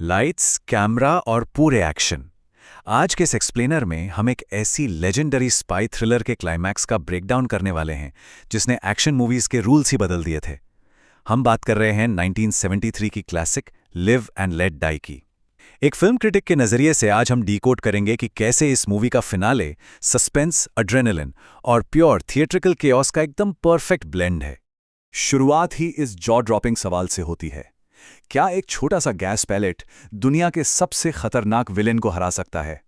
Lights, camera और पूरे action. आज के इस एक्सप्लेनर में हम एक ऐसी लेजेंडरी स्पाई थ्रिलर के क्लाइमैक्स का ब्रेकडाउन करने वाले हैं जिसने एक्शन मूवीज के रूल्स ही बदल दिए थे। हम बात कर रहे हैं 1973 की classic Live and Let Die की। एक फिल्म क्रिटिक के नजरिए से आज हम डीकोड करेंगे कि कैसे इस मूवी का फिनाले सस्पेंस, एड्रेनलिन और प्योर थिएट्रिकल केओस का एकदम परफेक्ट ब्लेंड है। शुरुआत ही इस जॉ ड्रॉपिंग सवाल से होती है। क्या एक छोटा सा गैस पैलेट दुनिया के सबसे खतरनाक विलेन को हरा सकता है?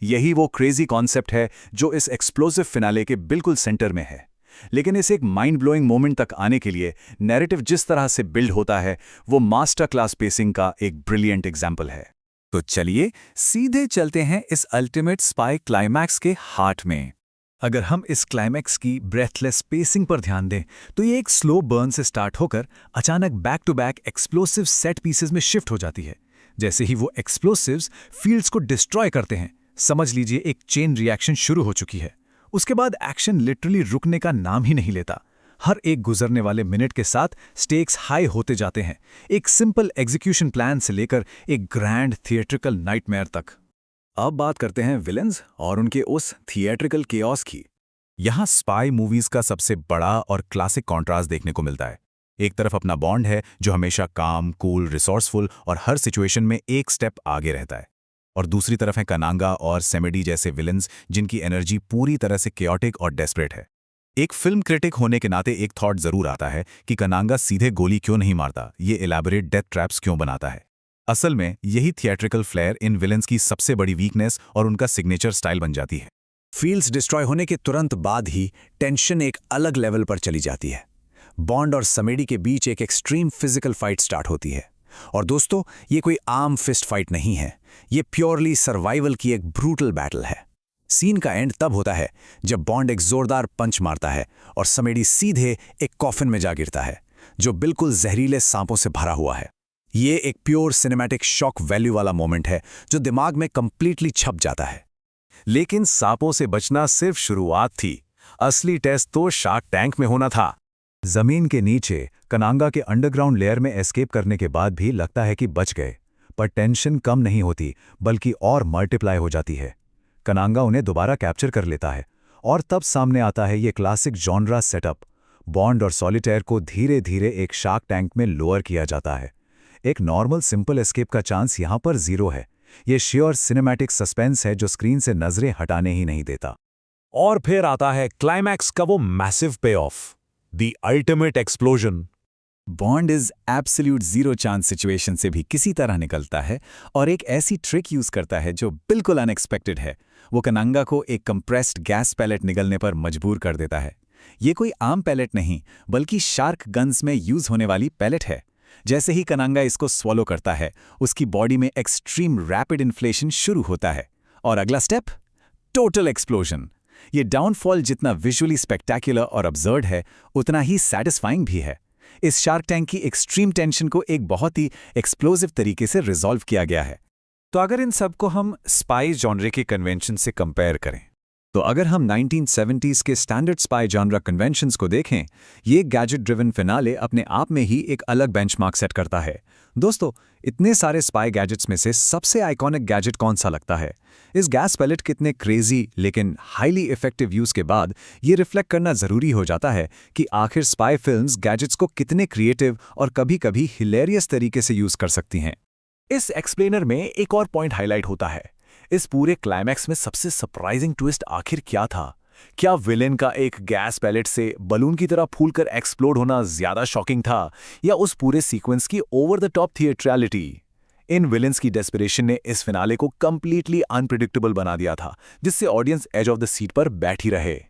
यही वो क्रेजी कॉन्सेप्ट है जो इस एक्सप्लोसिव फिनाले के बिल्कुल सेंटर में है। लेकिन इस एक माइंड ब्लोइंग मोमेंट तक आने के लिए नैरेटिव जिस तरह से बिल्ड होता है वो मास्टर क्लास पेसिंग का एक ब्रिलियंट एग्जाम्पल है। तो चलिए सीधे चलते हैं इस अल्टीमेट स्पाई क्लाइमैक्स के हार्ट में। अगर हम इस क्लाइमैक्स की ब्रेथलेस पेसिंग पर ध्यान दें तो ये एक स्लो बर्न से स्टार्ट होकर अचानक back to back explosive set pieces में शिफ्ट हो जाती है। जैसे ही वो एक्सप्लोसिव्स फील्ड्स को डिस्ट्रॉय करते हैं, समझ लीजिए एक चेन रिएक्शन शुरू हो चुकी है। उसके बाद एक्शन लिटरली रुकने का नाम ही नहीं लेता। हर एक गुजरने वाले मिनट के साथ स्टेक्स हाई होते जाते हैं, एक सिंपल एग्जीक्यूशन प्लान से लेकर एक ग्रैंड थिएट्रिकल नाइटमेयर तक। अब बात करते हैं विलेंस और उनके उस थिएट्रिकल केओस की। यहाँ स्पाई मूवीज का सबसे बड़ा और क्लासिक कॉन्ट्रास्ट देखने को मिलता है। एक तरफ अपना बॉन्ड है जो हमेशा काम, कूल, रिसोर्सफुल और हर सिचुएशन में एक स्टेप आगे रहता है, और दूसरी तरफ है कनांगा और सेमेडी जैसे विलेंस जिनकी एनर्जी पूरी तरह से केओटिक और डेस्परेट है। एक फिल्म क्रिटिक होने के नाते एक थॉट जरूर आता है कि कनांगा सीधे गोली क्यों नहीं मारता, ये इलैबोरेट डेथ ट्रैप्स क्यों बनाता है। असल में यही थिएट्रिकल फ्लेयर इन विलेंस की सबसे बड़ी वीकनेस और उनका सिग्नेचर स्टाइल बन जाती है। फील्ड्स डिस्ट्रॉय होने के तुरंत बाद ही टेंशन एक अलग लेवल पर चली जाती है। बॉन्ड और समेडी के बीच एक एक्सट्रीम फिजिकल फाइट स्टार्ट होती है। और दोस्तों, ये कोई आम फिस्ट फाइट नहीं है, ये प्योरली सर्वाइवल की एक ब्रूटल बैटल है। सीन का एंड तब होता है जब बॉन्ड एक जोरदार पंच मारता है और समेडी सीधे एक कॉफिन में जा गिरता है जो बिल्कुल जहरीले सांपों से भरा हुआ है। ये एक प्योर सिनेमैटिक शॉक वैल्यू वाला मोमेंट है जो दिमाग में कंप्लीटली छप जाता है। लेकिन सांपों से बचना सिर्फ शुरुआत थी, असली टेस्ट तो शार्क टैंक में होना था। जमीन के नीचे कनांगा के अंडरग्राउंड लेयर में एस्केप करने के बाद भी लगता है कि बच गए, पर टेंशन कम नहीं होती बल्कि और मल्टीप्लाई हो जाती है। कनांगा उन्हें दोबारा कैप्चर कर लेता है और तब सामने आता है ये क्लासिक जॉनरा सेटअप। बॉन्ड और सॉलिटेयर को धीरे धीरे एक शार्क टैंक में लोअर किया जाता है। एक नॉर्मल सिंपल एस्केप का चांस यहाँ पर जीरो है। ये श्योर सिनेमैटिक सस्पेंस है जो स्क्रीन से नजरें हटाने ही नहीं देता। और फिर आता है क्लाइमैक्स का वो मैसिव पे of, the ultimate explosion. Bond is absolute zero chance situation से भी किसी तरह निकलता है और एक ऐसी ट्रिक यूज करता है जो बिल्कुल अनएक्सपेक्टेड है। वो कनांगा को एक कंप्रेस्ड गैस पैलेट निगलने पर मजबूर कर देता है। ये कोई आम पैलेट नहीं बल्कि शार्क गन्स में यूज होने वाली पैलेट है। जैसे ही कनांगा इसको स्वॉलो करता है, उसकी बॉडी में एक्सट्रीम रैपिड इन्फ्लेशन शुरू होता है और अगला स्टेप टोटल एक्सप्लोजन। ये डाउनफॉल जितना विजुअली स्पेक्टैक्युलर और अब्सर्ड है उतना ही सैटिस्फाइंग भी है। इस शार्क टैंक की एक्सट्रीम टेंशन को एक बहुत ही एक्सप्लोसिव तरीके से रिजॉल्व किया गया है। तो अगर इन सबको हम स्पाई जॉनरे के कन्वेंशन से कंपेयर करें, तो अगर हम 1970s के स्टैंडर्ड स्पाई जॉनरा कन्वेंशंस को देखें, ये गैजेट ड्रिवन फिनाले अपने आप में ही एक अलग बेंचमार्क सेट करता है। दोस्तों, इतने सारे स्पाई गैजेट्स में से सबसे आइकॉनिक गैजेट कौन सा लगता है? इस गैस पैलेट कितने क्रेजी लेकिन हाईली इफेक्टिव यूज के बाद ये रिफ्लेक्ट करना जरूरी हो जाता है कि आखिर स्पाई फिल्म्स गैजेट्स को कितने क्रिएटिव और कभी-कभी हिलेरियस तरीके से यूज कर सकती हैं। इस एक्सप्लेनर में एक और पॉइंट हाईलाइट होता है। इस पूरे क्लाइमैक्स में सबसे सरप्राइजिंग ट्विस्ट आखिर क्या था? क्या विलेन का एक गैस पैलेट से बलून की तरह फूलकर एक्सप्लोड होना ज्यादा शॉकिंग था, या उस पूरे सीक्वेंस की ओवर द टॉप थिएट्रैलिटी? इन विलेंस की डेस्परेशन ने इस फिनाले को कंप्लीटली अनप्रिडिक्टेबल बना दिया था, जिससे audience edge of the seat पर बैठी रहे।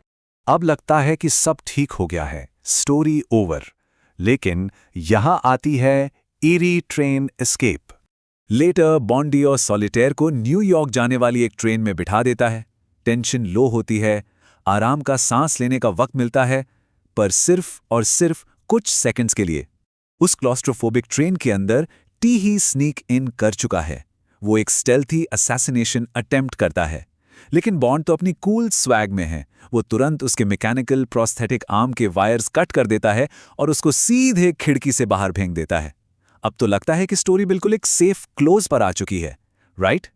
अब लगता है कि सब ठीक हो गया है, स्टोरी ओवर। लेकिन यहां आती है eerie train escape. Later Bond और सॉलिटेयर को न्यूयॉर्क जाने वाली एक ट्रेन में बिठा देता है। टेंशन लो होती है, आराम का सांस लेने का वक्त मिलता है, पर सिर्फ और सिर्फ कुछ सेकंड्स के लिए। उस क्लॉस्ट्रोफोबिक ट्रेन के अंदर टी ही स्नीक इन कर चुका है। वो एक स्टेल्थी असैसिनेशन अटेम्प्ट करता है, लेकिन बॉन्ड तो अपनी कूल स्वैग में है। वो तुरंत उसके मैकेनिकल प्रोस्थेटिक आर्म के वायर्स कट कर देता है और उसको सीधे खिड़की से बाहर फेंक देता है। अब तो लगता है कि स्टोरी बिल्कुल एक सेफ क्लोज पर आ चुकी है, राइट?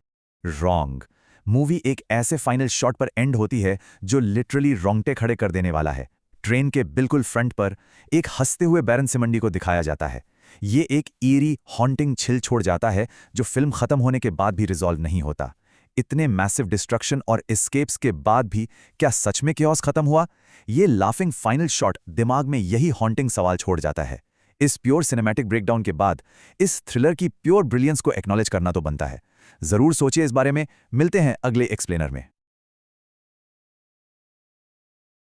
रॉन्ग। मूवी एक ऐसे फाइनल शॉट पर एंड होती है जो लिटरली रोंगटे खड़े कर देने वाला है। ट्रेन के बिल्कुल फ्रंट पर एक हंसते हुए बैरन सिमंडी को दिखाया जाता है। ये एक ईरी हॉन्टिंग छिल छोड़ जाता है जो फिल्म खत्म होने के बाद भी रिजॉल्व नहीं होता। इतने मैसिव डिस्ट्रक्शन और एस्केप्स के बाद भी क्या सच में chaos खत्म हुआ? ये लाफिंग फाइनल शॉट दिमाग में यही हॉन्टिंग सवाल छोड़ जाता है। इस प्योर सिनेमैटिक ब्रेकडाउन के बाद इस थ्रिलर की प्योर ब्रिलियंस को एक्नॉलेज करना तो बनता है। जरूर सोचिए इस बारे में। मिलते हैं अगले एक्सप्लेनर में।